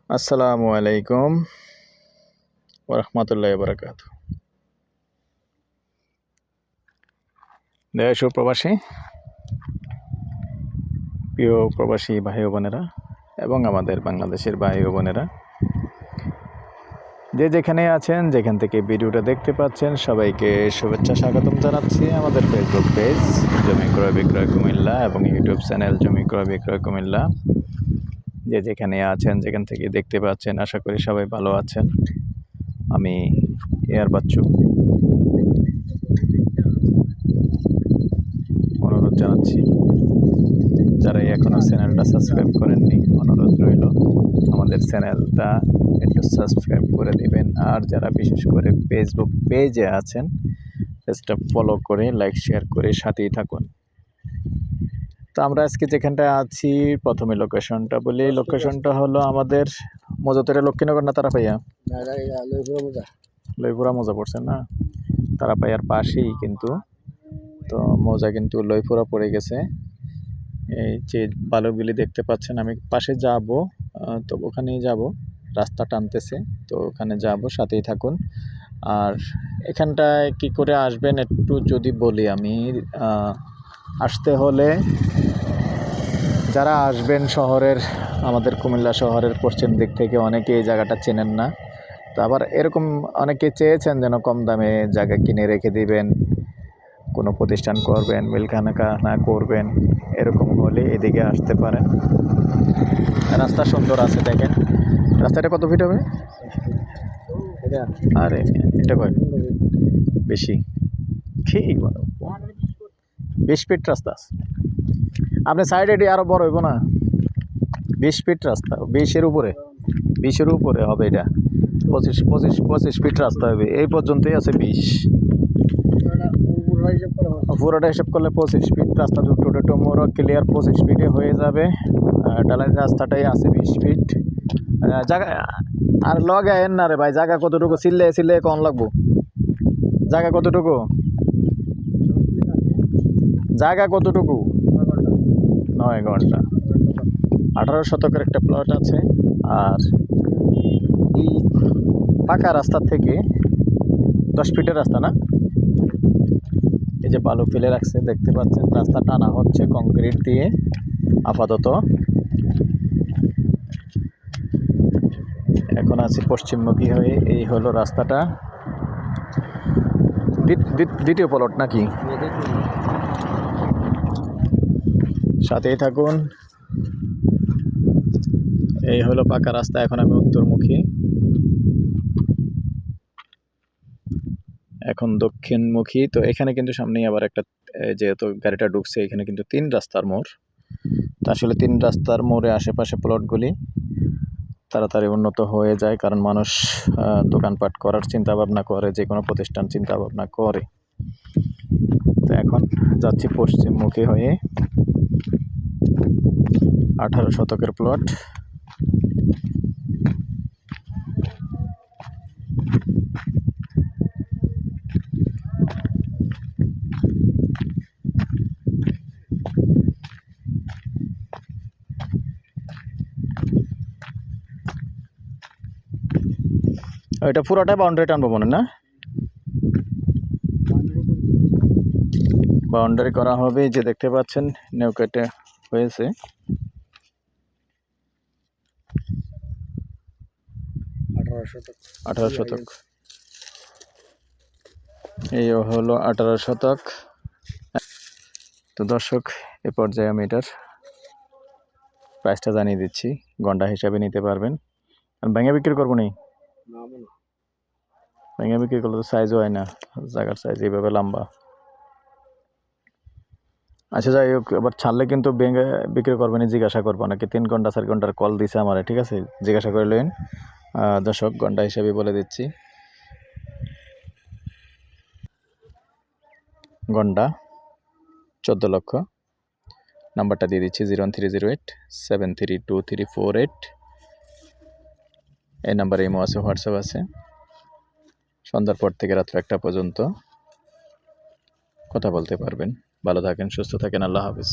আসসালামু আলাইকুম ওরহমতুল্লাহি বারাকাতুহু। দেশ ও প্রবাসী, প্রিয় প্রবাসী ভাই ও বোনেরা এবং আমাদের বাংলাদেশের ভাই ও বোনেরা, যে যেখানে আছেন, যেখান থেকে ভিডিওটা দেখতে পাচ্ছেন, সবাইকে শুভেচ্ছা স্বাগতম জানাচ্ছি আমাদের ফেসবুক পেজ জমি ক্রয় বিক্রয় কুমিল্লা এবং ইউটিউব চ্যানেল জমি ক্রয় বিক্রয় কুমিল্লা। যে যেখানে আছেন, যেখান থেকে দেখতে পাচ্ছেন, আশা করি সবাই ভালো আছেন। আমি এয়ার বাচ্চু অনুরোধ জানাচ্ছি, যারা এখনও চ্যানেলটা সাবস্ক্রাইব করেননি, অনুরোধ রইল আমাদের চ্যানেলটা একটু সাবস্ক্রাইব করে দিবেন। আর যারা বিশেষ করে ফেসবুক পেজে আছেন, পেজটা ফলো করে লাইক শেয়ার করে সাথেই থাকুন। তো আমরা আজকে যেখানটা আছি, প্রথমে লোকেশনটা বলি। লোকেশনটা হলো আমাদের মজাতের লক্ষ্মীনগর না তারাপাইয়া, লইপুরা মজা পড়ছে না, তারাপাইয়ার পাশেই কিন্তু। তো মজা কিন্তু লইপুরা পড়ে গেছে। এই যে বালুগুলি দেখতে পাচ্ছেন, আমি পাশে যাব, তো ওখানেই যাব, রাস্তা টানতেছে, তো ওখানে যাব, সাথেই থাকুন। আর এখানটায় কি করে আসবেন একটু যদি বলি আমি। আসতে হলে যারা আসবেন শহরের, আমাদের কুমিল্লা শহরের পশ্চিম দিক থেকে অনেকে এই জায়গাটা চেনেন না। তো আবার এরকম অনেকে চেয়েছেন যেন কম দামে জায়গা কিনে রেখে দিবেন, কোনো প্রতিষ্ঠান করবেন, মিলখানা করবেন, এরকম হলে এদিকে আসতে পারেন। রাস্তা সুন্দর আছে, দেখেন রাস্তাটা কত ফিট হবে। আরে এটা কয় বেশি, ঠিক বলো, 20 ফিট রাস্তা আছে। আপনি সাইডে আরো বড় হইব না, 20 ফিট রাস্তা, 20-এর উপরে হবে এটা। 25 ফিট রাস্তা হবে, এই পর্যন্তই আছে 20। পুরোটা হিসাব করলে 25 ফিট রাস্তা, দুটো টোমোরো ক্লিয়ার 25 ফিটে হয়ে যাবে। ডালাই রাস্তাটাই আছে 20 ফিট জায়গা। আর লগে আয়েন না রে ভাই, জায়গা কতটুকু সিললে কম লাগবো। জায়গা কতটুকু, জায়গা কতটুকু? 9 ঘন্টা। 18 শতকের একটা প্লট আছে। আর এই পাকা রাস্তা থেকে 10 ফিটের রাস্তা না, এই যে বালু ফেলে রাখছে দেখতে পাচ্ছেন, রাস্তা টানা হচ্ছে কংক্রিট দিয়ে আপাতত। এখন আছি পশ্চিমমুখী হয়ে, এই হলো রাস্তাটা। দ্বিতীয় প্লট নাকি, সাথেই থাকুন। এই হলো পাকা রাস্তা, এখন আমি উত্তরমুখী, এখন দক্ষিণমুখী। তো এখানে কিন্তু সামনেই আবার একটা, যেহেতু গাড়িটা ঢুকছে, এখানে কিন্তু 3 রাস্তার মোড়। তো আসলে 3 রাস্তার মোড়ে আশেপাশে প্লটগুলি তাড়াতাড়ি উন্নত হয়ে যায়, কারণ মানুষ দোকানপাট করার চিন্তা ভাবনা করে, যে কোনো প্রতিষ্ঠান চিন্তা ভাবনা করে। তো এখন যাচ্ছি পশ্চিমমুখী হয়ে, 18 শতকের প্লট। এটা পুরোটাই বাউন্ডারি টানবো মনে না, বাউন্ডারি করা হবে। যে দেখতে পাচ্ছেন নৌকাটা হয়েছে, 18 শতক। এই হলো 18 শতক। তো দর্শক, এ পর্যায়ে আমি এটার প্রাইসটা জানিয়ে দিচ্ছি, গন্ডা হিসাবে নিতে পারবেন। আর ভেঙে বিক্রি করবো নি, ভেঙে বিক্রি করলে তো সাইজও হয় না, জায়গার সাইজ এইভাবে লম্বা। আচ্ছা যাই হোক, এবার ছাড়লে কিন্তু ভেঙে বিক্রি করবেন, জিজ্ঞাসা করবো নাকি। 3 ঘন্টা 4 ঘন্টার কল দিছে আমার, ঠিক আছে, জিজ্ঞাসা করে লেন। দর্শক, ঘন্টা হিসাবে বলে দিচ্ছি, ঘন্টা 14 লক্ষ। নাম্বারটা দিয়ে দিচ্ছি 01308732348। এই নাম্বারে ইমো আছে, হোয়াটসঅ্যাপ আছে। সন্ধ্যার পর থেকে রাত্র 1টা পর্যন্ত কথা বলতে পারবেন। ভালো থাকেন, সুস্থ থাকেন, আল্লাহ হাফিজ।